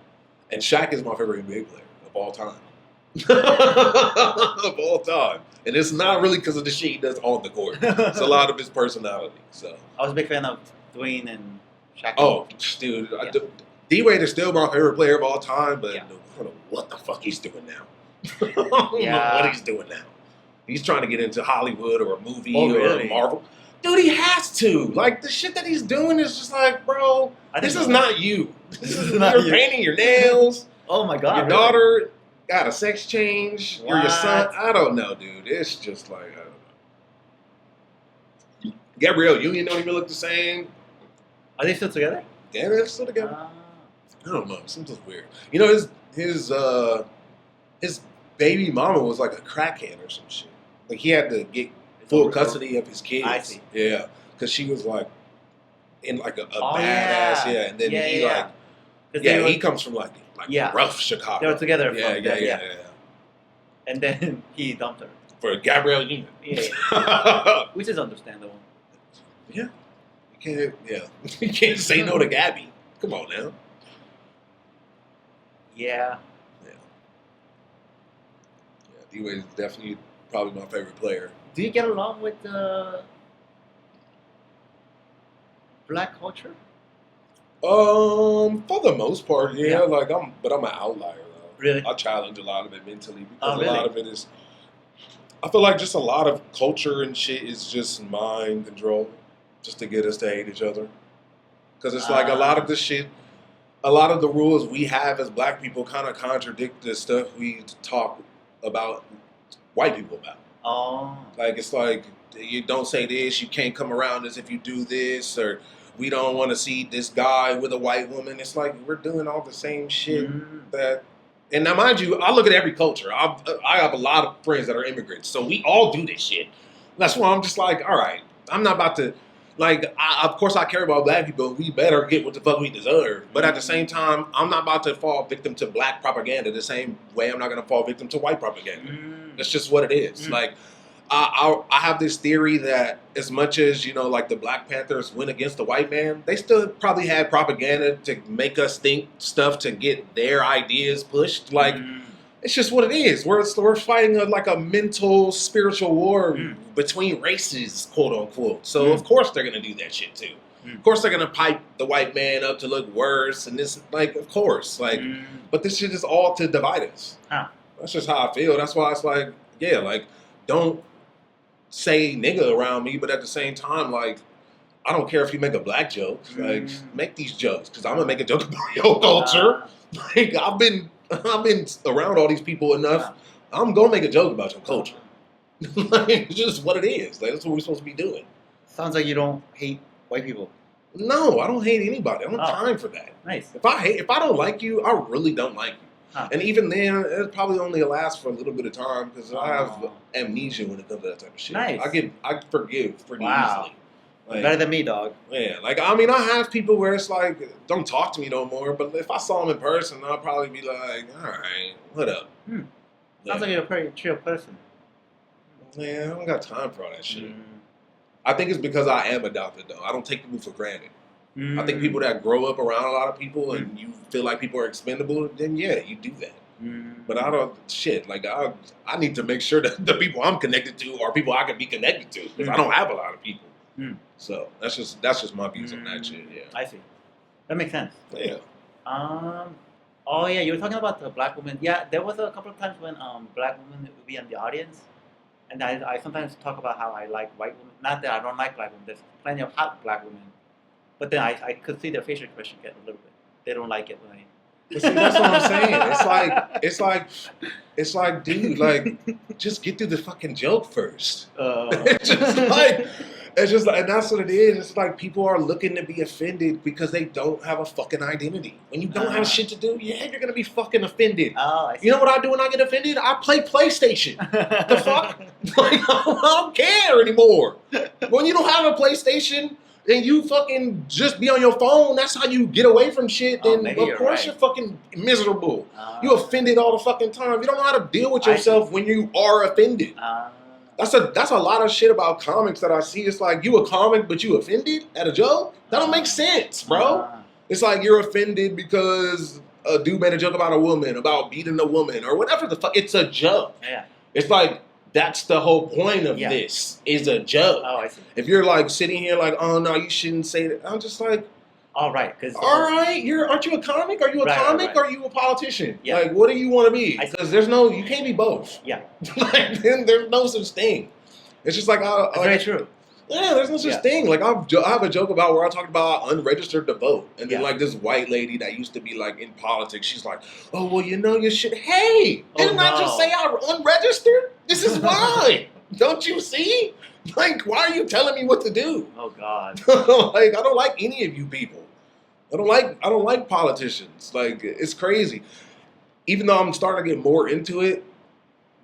And Shaq is my favorite NBA player of all time. Of all time. And it's not really because of the shit he does on the court. It's a lot of his personality. So I was a big fan of Dwayne and Shaq. Oh, dude. Yeah. D-Wade is still my favorite player of all time, but I don't know what the fuck he's doing now. I don't know what he's doing now. He's trying to get into Hollywood or a movie or Marvel. Dude, he has to. Like, the shit that he's doing is just like, bro, this is not you. This is not you. You're painting your nails. Oh, my God. Your daughter got a sex change. What? You're your son. I don't know, dude. It's just like, I don't know. Gabrielle Union don't even look the same. Are they still together? Yeah, they're still together. I don't know. Something's weird. You know, his baby mama was like a crackhead or some shit. Like, he had to get full custody of his kids. I see. Yeah, because she was like in like a badass. Yeah, and then he comes from like rough Chicago. They were together. Yeah. And then he dumped her for Gabrielle Union. Yeah. Which is understandable. Yeah. You can't say no to Gabby. Come on now. Yeah. D-Wade is definitely probably my favorite player. Do you get along with the black culture? For the most part, yeah. Like I'm an outlier though. Really? I challenge a lot of it mentally because really? a lot of it is. I feel like just a lot of culture and shit is just mind control, just to get us to hate each other. Because it's like a lot of the shit, a lot of the rules we have as black people kind of contradict the stuff we talk about white people about. Oh. Like it's like you don't say this, you can't come around us if you do this, or we don't want to see this guy with a white woman. It's like we're doing all the same shit that. And now, mind you, I look at every culture. I have a lot of friends that are immigrants, so we all do this shit. That's why I'm just like, all right, I'm not about to, like, of course I care about black people. We better get what the fuck we deserve. But at the same time, I'm not about to fall victim to black propaganda the same way I'm not going to fall victim to white propaganda. That's just what it is. Like, I have this theory that as much as, you know, like the Black Panthers went against the white man, they still probably had propaganda to make us think stuff to get their ideas pushed. Like, it's just what it is. We're fighting a mental, spiritual war between races, quote unquote. So of course they're gonna do that shit too. Of course they're gonna pipe the white man up to look worse, and this, like, of course, like, but this shit is all to divide us. That's just how I feel. That's why it's like, yeah, like, don't say nigga around me, but at the same time, like, I don't care if you make a black joke. Like, make these jokes, because I'm gonna make a joke about your culture. Like, I've been around all these people enough. I'm gonna make a joke about your culture. Like, it's just what it is. Like, that's what we're supposed to be doing. Sounds like you don't hate white people. No, I don't hate anybody. I don't have time for that. Nice. If I don't like you, I really don't like you. And even then, it probably only lasts for a little bit of time because I have amnesia when it comes to that type of shit. Nice. I forgive pretty easily. Like, better than me, dog. Yeah, like, I mean, I have people where it's like, don't talk to me no more. But if I saw them in person, I'll probably be like, all right, what up? Sounds like you're a pretty chill person. Yeah, I don't got time for all that shit. I think it's because I am adopted, though. I don't take people for granted. I think people that grow up around a lot of people and you feel like people are expendable, then yeah, you do that. But I don't, like, I need to make sure that the people I'm connected to are people I can be connected to, because I don't have a lot of people. So that's just my views on that shit. Yeah, I see. That makes sense. Yeah. Oh yeah, you were talking about the black woman. Yeah, there was a couple of times when black women would be in the audience, and I sometimes talk about how I like white women. Not that I don't like black women. There's plenty of hot black women, but then I could see their facial expression get a little bit. They don't like it when I. But see, that's what I'm saying. It's like, dude, like, just get through the fucking joke first. It's just like, and that's what it is. It's like people are looking to be offended because they don't have a fucking identity. When you don't have shit to do, yeah, you're gonna be fucking offended. I see. You know what I do when I get offended? I play PlayStation. The fuck? Like, I don't care anymore. When you don't have a PlayStation and you fucking just be on your phone, that's how you get away from shit, then of course you're fucking miserable. You offended all the fucking time. You don't know how to deal with yourself when you are offended. That's a lot of shit about comics that I see. It's like, you a comic, but you offended at a joke? That don't make sense, bro. It's like you're offended because a dude made a joke about a woman, about beating a woman, or whatever the fuck. It's a joke. Yeah. It's like, that's the whole point of this, is a joke. Oh, I see. If you're like sitting here like, oh no, you shouldn't say that. I'm just like, all right, aren't you a comic? Are you a comic or are you a politician? Yeah. Like, what do you want to be? Because you can't be both. Yeah. Like, then there's no such thing. It's just like, that's very true. Yeah, there's no such thing. Like, I have a joke about where I talked about unregistered to vote. And then, like, this white lady that used to be, like, in politics, she's like, oh, well, you know, you should, hey, didn't I just say I'm unregistered? This is why. Don't you see? Like, why are you telling me what to do? Oh, God. Like, I don't like any of you people. I don't like politicians. Like, it's crazy. Even though I'm starting to get more into it,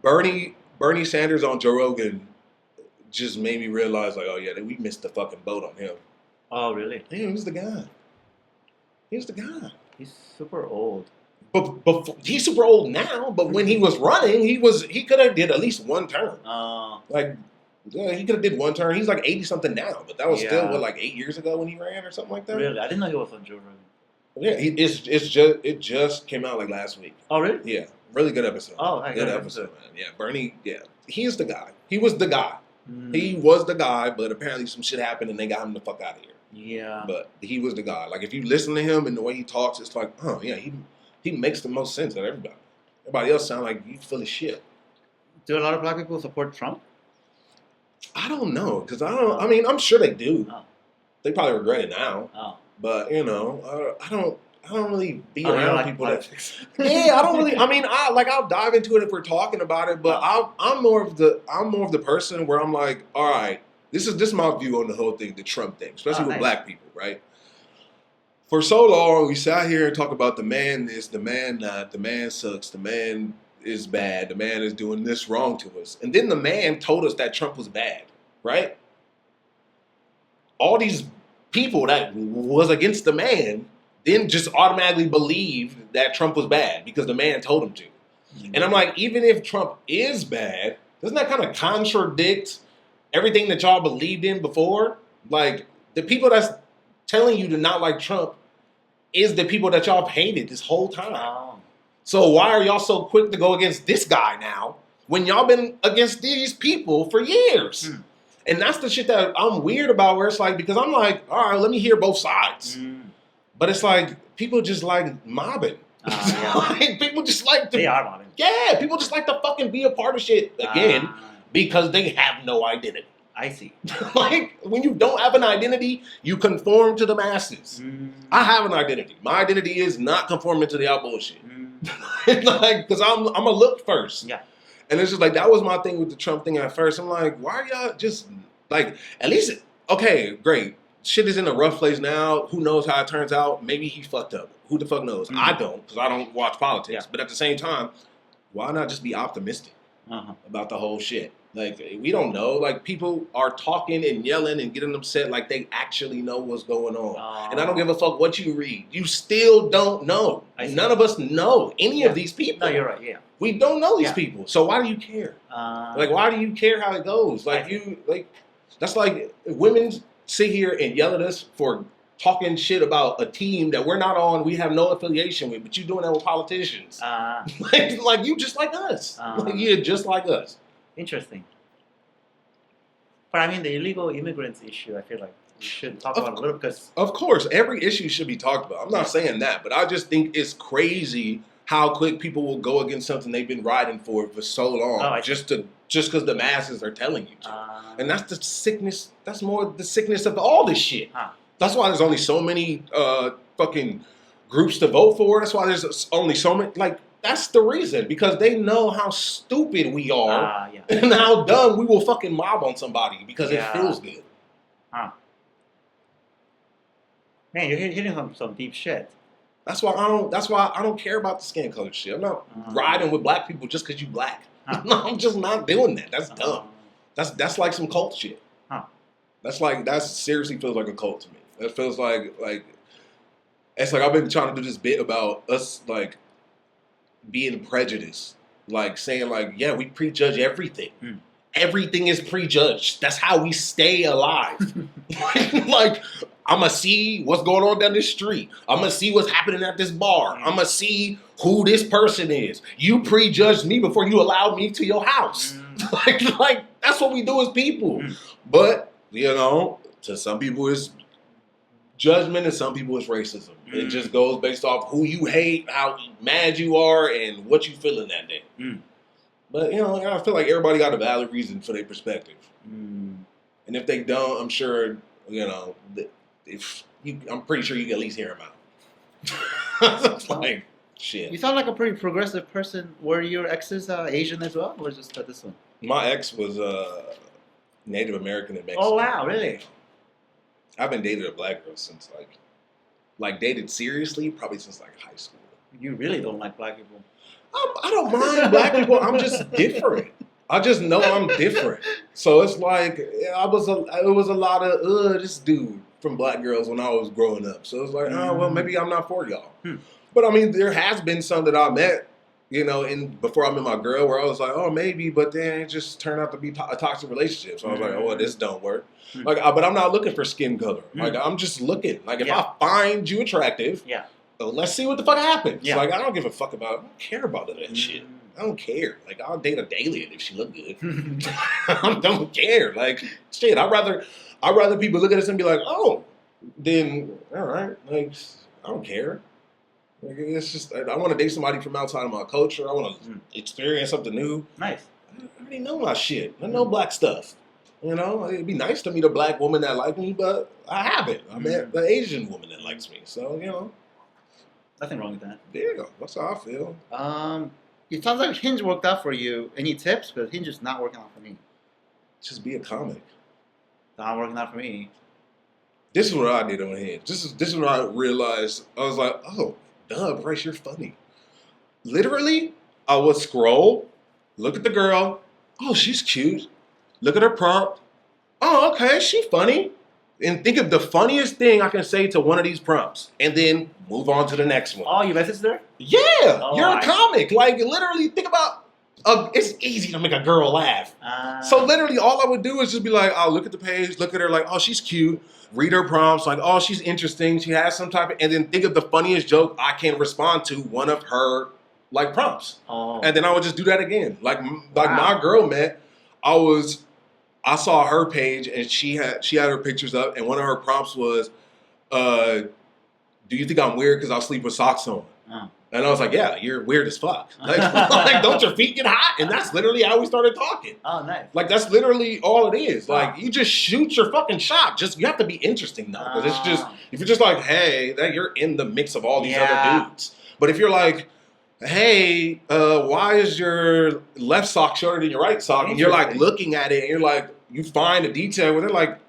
Bernie Sanders on Joe Rogan just made me realize, like, oh yeah, we missed the fucking boat on him. Oh, really? Yeah, he was the guy. He's super old. But he's super old now. But when he was running, he could have did at least one term. Like, Yeah, he could have did one term. He's like 80 something now, but that was still what, like 8 years ago when he ran or something like that. Really, I didn't know he was on Joe Rogan. Yeah, it just came out like last week. Oh really? Yeah, really good episode. Oh, good episode, man. Yeah, Bernie. Yeah, he's the guy. He was the guy. He was the guy, but apparently some shit happened and they got him the fuck out of here. Yeah. But he was the guy. Like, if you listen to him and the way he talks, it's like, oh, yeah, he makes the most sense out of everybody. Everybody else sound like you full of shit. Do a lot of black people support Trump? I don't know, because I mean, I'm sure they do. Oh. They probably regret it now. Oh. But, you know, I don't really be around like people politics. that. Yeah, I don't really. I mean, I'll dive into it if we're talking about it. But I'm more of the person where I'm like, all right, this is my view on the whole thing, the Trump thing, especially with black people, right? For so long, we sat here and talk about the man this, the man that, the man sucks, the man is bad, the man is doing this wrong to us, and then the man told us that Trump was bad, right? All these people that was against the man then just automatically believed that Trump was bad because the man told him to. And I'm like, even if Trump is bad, doesn't that kind of contradict everything that y'all believed in before? Like, the people that's telling you to not like Trump is the people that y'all hated this whole time. Oh. So why are y'all so quick to go against this guy now when y'all been against these people for years? And that's the shit that I'm weird about, where it's like, because I'm like, all right, let me hear both sides. But it's like, people just like mobbing. Like, people just like to... They are mobbing. Yeah, people just like to fucking be a part of shit again because they have no identity. I see. Like, when you don't have an identity, you conform to the masses. I have an identity. My identity is not conforming to y'all bullshit. Like, because I'm going to look first. Yeah. And it's just like, that was my thing with the Trump thing at first. I'm like, why are y'all just, like, at least, okay, great. Shit is in a rough place now. Who knows how it turns out? Maybe he fucked up. Who the fuck knows? I don't, because I don't watch politics. Yeah. But at the same time, why not just be optimistic about the whole shit? Like, we don't know. Like, people are talking and yelling and getting upset like they actually know what's going on. And I don't give a fuck what you read. You still don't know. None of us know any of these people. No, you're right, yeah. We don't know these people. So why do you care? Like, why do you care how it goes? Like, that's like women sit here and yell at us for talking shit about a team that we're not on, we have no affiliation with, but you doing that with politicians. Like, you just like us. Like, you're just like us. Interesting. But I mean, the illegal immigrants issue, I feel like we should talk about a little, because... Of course, every issue should be talked about. I'm not saying that, but I just think it's crazy how quick people will go against something they've been riding for so long, just because the masses are telling you to. And that's the sickness, that's more the sickness of all this shit. That's why there's only so many fucking groups to vote for. That's why there's only so many, like, that's the reason, because they know how stupid we are and how dumb we will fucking mob on somebody because it feels good. Man, you're hitting some deep shit. That's why I don't care about the skin color shit. I'm not riding with black people just because you black. No, I'm just not doing that. That's dumb. That's like some cult shit. That seriously feels like a cult to me. That feels like it's like I've been trying to do this bit about us, like, being prejudiced, like saying like, yeah, we prejudge everything. Everything is prejudged. That's how we stay alive. Like, I'm gonna see what's going on down this street. I'm gonna see what's happening at this bar. I'm gonna see who this person is. You prejudged me before you allowed me to your house. Like that's what we do as people. But you know, to some people it's judgment, and some people it's racism. It just goes based off who you hate, how mad you are, and what you feeling that day. But, you know, I feel like everybody got a valid reason for their perspective. And if they don't, I'm sure, you know, I'm pretty sure you can at least hear them out. It's like, shit. You sound like a pretty progressive person. Were your exes Asian as well, or just this one? My ex was Native American and Mexican. Oh, wow, really? I haven't dated a black girl since, like dated seriously, probably since, like, high school. You really don't like black people? I don't mind black people. I'm just different. I just know I'm different. So it's like, it was a lot of, this dude from black girls when I was growing up. So it's like, oh, well, maybe I'm not for y'all. But, I mean, there has been some that I met, you know, and before I met my girl, where I was like, oh, maybe, but then it just turned out to be a toxic relationship. So I was like, oh, well, this don't work. Like, but I'm not looking for skin color. Like, I'm just looking. Like, if I find you attractive, let's see what the fuck happens. Like, I don't give a fuck about. I don't care about that shit. I don't care. Like, I'll date a alien if she look good. I don't care. Like, shit. I'd rather people look at us and be like, oh, then all right. Like, I don't care. Like, it's just, I want to date somebody from outside of my culture. I want to experience something new. Nice. I already know my shit. I know black stuff. You know, it'd be nice to meet a black woman that likes me, but I haven't. I met an Asian woman that likes me. So, you know. Nothing wrong with that. Yeah, that's how I feel. It sounds like Hinge worked out for you. Any tips? Because Hinge is not working out for me. Just be a comic. Not working out for me. This is what I did on Hinge. This is what I realized. I was like, oh, duh, Bryce, you're funny. Literally, I would scroll, look at the girl. Oh, she's cute. Look at her prompt. Oh, okay, she's funny. And think of the funniest thing I can say to one of these prompts, and then move on to the next one. Oh, you messaged her? Yeah, you're a comic. Like, literally, think about. It's easy to make a girl laugh. So literally, all I would do is just be like, "Oh, look at the page, look at her, like, oh, she's cute." Read her prompts, like, "Oh, she's interesting. She has some type of," and then think of the funniest joke I can respond to one of her like prompts, and then I would just do that again. Like my girl met, I saw her page and she had her pictures up, and one of her prompts was, "Do you think I'm weird because I'll sleep with socks on?" And I was like, "Yeah, you're weird as fuck. Like, don't your feet get hot?" And that's literally how we started talking. Oh, nice. Like, that's literally all it is. Like, you just shoot your fucking shot. Just you have to be interesting though, because it's just if you're just like, hey, that you're in the mix of all these other dudes. But if you're like, hey, why is your left sock shorter than your right sock? And you're like looking at it, and you're like, you find a detail where they're like,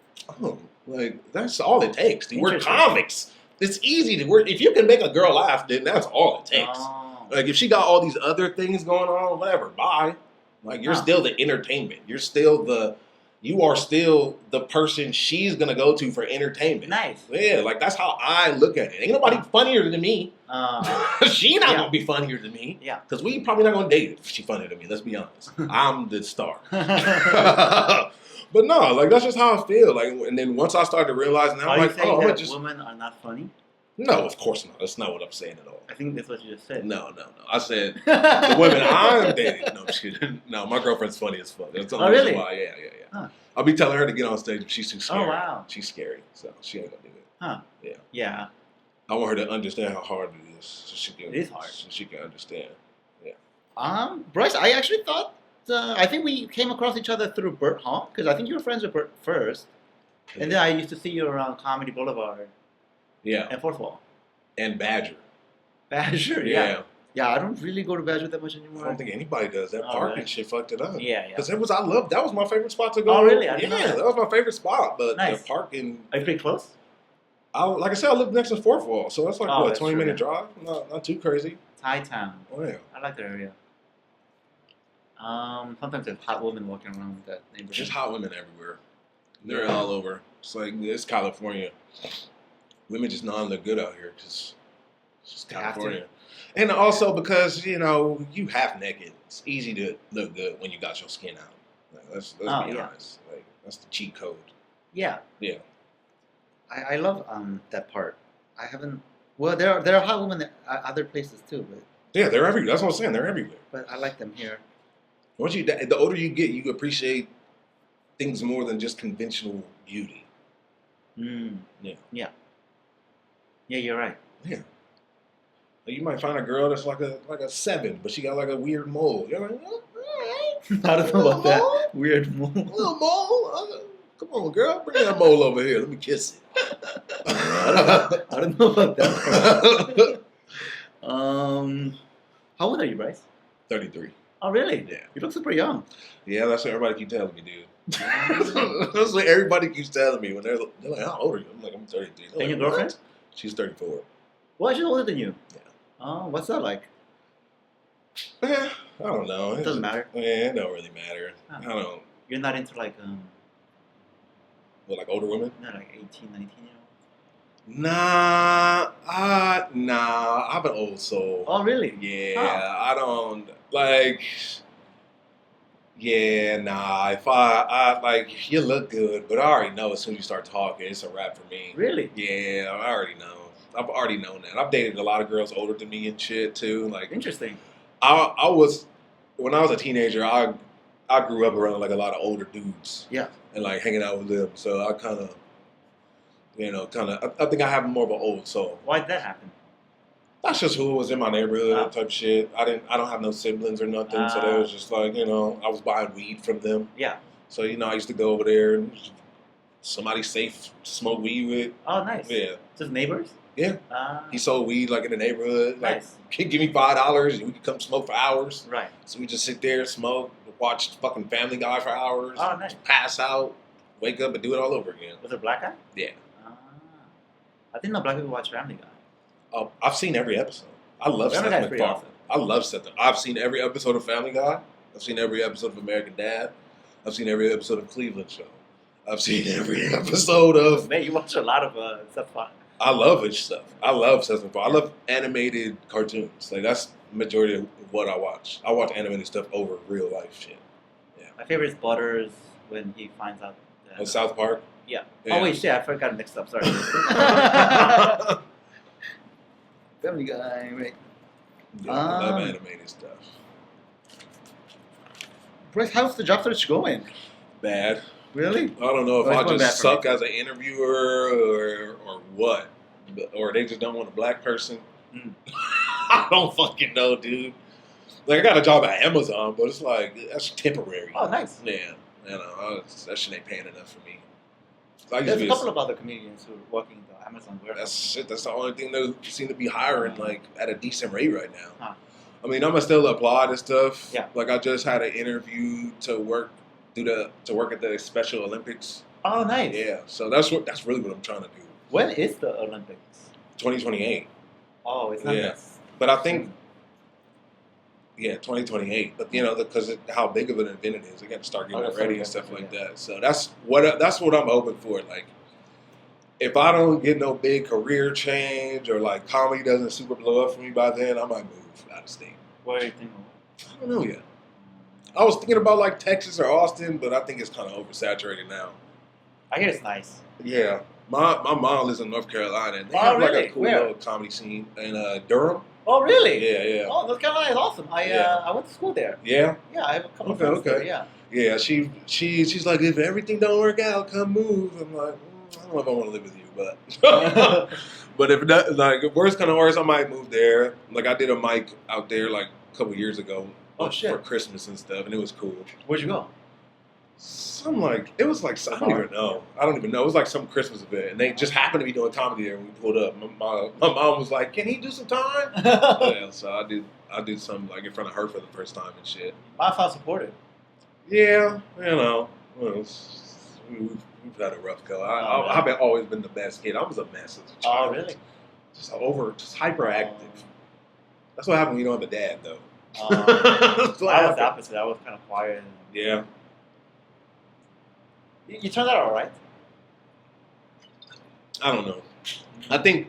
oh, like that's all it takes. We're comics. It's easy to work. If you can make a girl laugh, then that's all it takes. Like, if she got all these other things going on, whatever, bye. Like, you're still the entertainment. You are still the person she's gonna go to for entertainment. Nice. Yeah, like that's how I look at it. Ain't nobody funnier than me. She not gonna be funnier than me. Yeah. Because we probably not gonna date if she funnier than me. Let's be honest. I'm the star. But no, like that's just how I feel. Like, and then once I started realizing, I'm like, oh, I'm just women are not funny. No, of course not. That's not what I'm saying at all. I think that's what you just said. No. I said the women I'm dating. No, I'm just kidding. No, my girlfriend's funny as fuck. That's the only reason why. Yeah. Huh. I'll be telling her to get on stage, but she's too scary. Oh, wow. She's scary, so she ain't gonna do it. Huh. Yeah. Yeah. I want her to understand how hard it is, so she can. It is hard. So she can understand. Yeah. Bryce, I actually thought. I think we came across each other through Bert Hall, because I think you were friends with Bert first, and then I used to see you around Comedy Boulevard. Yeah. And Fourth Wall. And Badger. Badger, yeah. Yeah, I don't really go to Badger that much anymore. I don't think anybody does. That parking shit fucked it up. Yeah. Because that was my favorite spot to go. Oh, really? That was my favorite spot. But the parking. Are you pretty close? Like I said, I live next to Fourth Wall, so that's like a 20-minute drive. Not too crazy. Thai Town. Oh yeah. I like that area. Sometimes there's hot women walking around that neighborhood. Just hot women everywhere. They're all over. It's like it's California. Women just know they're good out here because it's just California. And also because, you half naked. It's easy to look good when you got your skin out. Like, let's be honest. Like, that's the cheat code. Yeah. Yeah. I love that part. I haven't. Well, there are hot women at other places too, but. Yeah, they're everywhere. That's what I'm saying. They're everywhere. But I like them here. The older you get, you appreciate things more than just conventional beauty. Yeah. Yeah. Yeah, you're right. Yeah. Like, you might find a girl that's like a 7, but she got like a weird mole. You're like, all right. I don't know about that. Weird mole. A little mole. Come on, girl. Bring that mole over here. Let me kiss it. I don't know about that. How old are you, Bryce? 33. Oh, really? Yeah. You look super young. Yeah, that's what everybody keeps telling me, dude. That's what everybody keeps telling me when they're like, how old are you? I'm like, I'm 33. And your girlfriend? What? She's 34. Well, she's older than you. Yeah. Oh, what's that like? I don't know. It doesn't matter. Yeah, it don't really matter. Oh. I don't. You're not into like What, like older women? not like 18, 19-year-olds? Nah, I'm an old soul. Oh, really? Yeah, Huh. I don't like. Yeah, nah. If I like, you look good, but I already know as soon as you start talking, it's a wrap for me. Really? Yeah, I already know. I've already known that. I've dated a lot of girls older than me and shit too. Like, Interesting. I was when I was a teenager. I grew up around like a lot of older dudes. Yeah. And like hanging out with them, so I kind of, I think I have more of an old soul. Why did that happen? That's just who was in my neighborhood type shit. I don't have no siblings or nothing, so they was just like, I was buying weed from them. Yeah. So I used to go over there and somebody safe smoke weed with. Oh, nice. Yeah. Just neighbors? Yeah. He sold weed like in the neighborhood. Like, Nice. he'd give me $5 and we could come smoke for hours. Right. So we just sit there, smoke, watch fucking Family Guy for hours. Oh, nice. Pass out, wake up and do it all over again. Was it a black guy? Yeah. I didn't know black people watch Family Guy. I've seen every episode. I love Seth MacFarlane. Awesome. I love Seth. I've seen every episode of Family Guy. I've seen every episode of American Dad. I've seen every episode of Cleveland Show. I've seen every episode of. Man, you watch a lot of stuff. I love his stuff. I love Seth MacFarlane. I love animated cartoons. Like, that's the majority of what I watch. I watch animated stuff over real life shit. Yeah. My favorite is Butters when he finds out. On South Park. Yeah. Yeah. Oh wait, shit! I forgot it mixed up. Sorry. Family Guy. Wait. Yeah, I love animated stuff. Bryce, how's the job search going? Bad. Really? I don't know if Well, it's I going just bad for suck as an interviewer or what. Or they just don't want a black person. I don't fucking know, dude. Like, I got a job at Amazon, but it's like, that's temporary. Oh, nice. Yeah. That shit ain't paying enough for me. There's a couple of other comedians who are working in the Amazon warehouse. That's the only thing they seem to be hiring, like, at a decent rate right now. Huh. I mean, I'm gonna still apply to stuff. Yeah. Like, I just had an interview to work at the Special Olympics. Oh, nice. Yeah. So that's really what I'm trying to do. When is the Olympics? 2028. Oh, it's not. Yeah. This. But I think. Yeah, 2028. But because how big of an event it is, they got to start getting it ready and stuff like that. So that's what I'm hoping for. Like, if I don't get no big career change or like comedy doesn't super blow up for me by then, I might move out of state. What do you think? I don't know yet. I was thinking about like Texas or Austin, but I think it's kind of oversaturated now. I hear it's nice. Yeah, my mom lives in North Carolina, and they have really? like a cool little comedy scene in Durham. Oh, really? Yeah. Oh, North Carolina is awesome. I went to school there. Yeah. Yeah, I have a couple of friends there. Yeah. Yeah, she's like, if everything don't work out, come move. I'm like, I don't know if I want to live with you, but but if that, like, if worst kind of worst, I might move there. Like, I did a mic out there like a couple years ago. Oh, shit. For Christmas and stuff, and it was cool. Where'd you go? It was like, I don't even know. It was like some Christmas event, and they just happened to be doing comedy there when we pulled up. My mom was like, "Can he do some time?" Yeah, so I did something like in front of her for the first time and shit. I felt supported. Yeah, well, we've had a rough go. I've always been the best kid. I was a mess as a child. Oh, really? Just hyperactive. That's what happened when you don't have a dad, though. I was the opposite. I was kind of quiet. Yeah. You turned out all right. I don't know. I think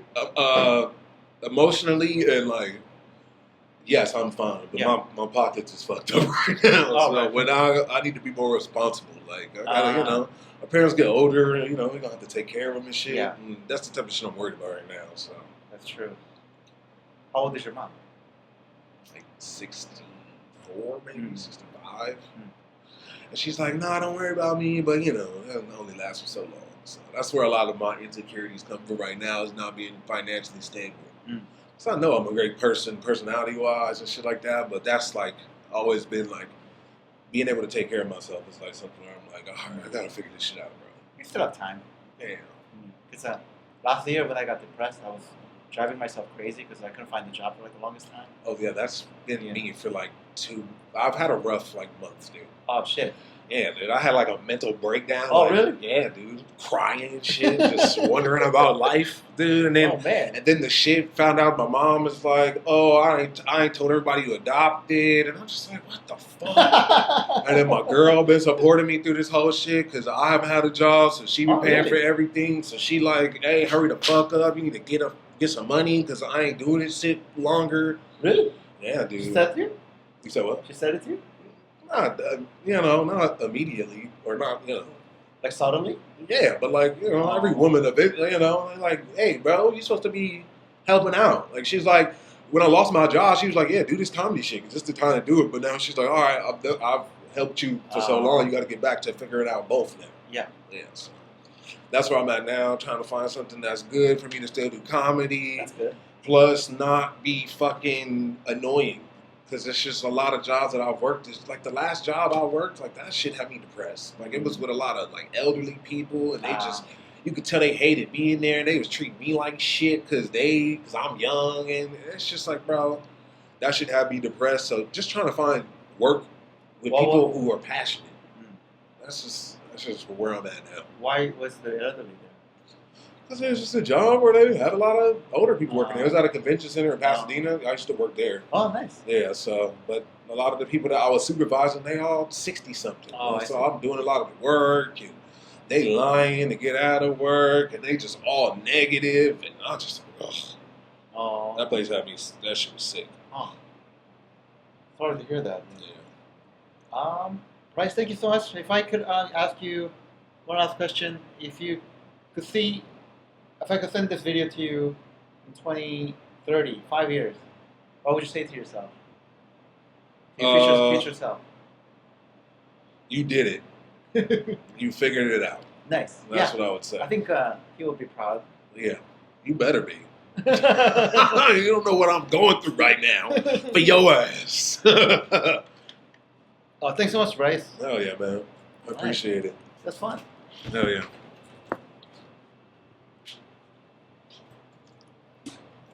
emotionally and like, yes, I'm fine, but my pockets is fucked up right now. Oh, so when I need to be more responsible, like I gotta, my parents get older, and we're gonna have to take care of them and shit. Yeah. And that's the type of shit I'm worried about right now. So That's true. How old is your mom? like 64, maybe 65. Mm. And she's like, "Nah, don't worry about me," but it only lasts for so long. So that's where a lot of my insecurities come from right now, is not being financially stable. Mm. So I know I'm a great person, personality-wise and shit like that, but that's like always been like being able to take care of myself is like something where I'm like, all right, I gotta figure this shit out, bro. You still have time. Damn. Because last year when I got depressed, I was driving myself crazy because I couldn't find a job for like the longest time. Oh yeah, that's been me for like I've had a rough like month, dude. Oh shit. Yeah, dude. I had like a mental breakdown. Oh, like, really? Yeah, dude. Crying and shit, just wondering about life, dude. And then, and then the shit found out my mom was like, "Oh, I ain't told everybody you adopted," and I'm just like, "What the fuck?" And then my girl been supporting me through this whole shit because I haven't had a job, so she been paying for everything. So she like, "Hey, hurry the fuck up! You need to get some money because I ain't doing this shit longer." Really? Yeah, dude. She said it to you? You said what? She said it to you? Not, not immediately or not, Like subtly? Yeah, but like, every woman of it, like, hey, bro, you supposed to be helping out. Like, she's like, when I lost my job, she was like, yeah, do this comedy shit. It's just the time to do it. But now she's like, all right, I've helped you for so long. You got to get back to figuring out both now. Yeah. Yeah. So that's where I'm at now, trying to find something that's good for me to still do comedy. That's good. Plus, not be fucking annoying. Because it's just a lot of jobs that I've worked. It's like the last job I worked, like that shit had me depressed. Like it was with a lot of like elderly people, and they just, you could tell they hated being there, and they was treating me like shit because I'm young, and it's just like, bro, that shit had me depressed. So just trying to find work with people who are passionate. That's just where I'm at now. Why was the elderly there? Because it was just a job where they had a lot of older people working there. It was at a convention center in Pasadena. I used to work there. Oh, nice. Yeah, but a lot of the people that I was supervising, they all 60-something. So I'm doing a lot of the work, and they lying to get out of work, and they just all negative, and I just, that place had me, that shit was sick. Oh. Sorry to hear that. Yeah. Bryce, thank you so much. If I could ask you one last question. If you could see, if I could send this video to you in 2030, 5 years, what would you say to yourself? Your future self. You did it. You figured it out. Nice. That's what I would say. I think he will be proud. Yeah. You better be. You don't know what I'm going through right now for your ass. Thanks so much, Bryce. Hell yeah, man. I appreciate it. That's fun. Hell yeah.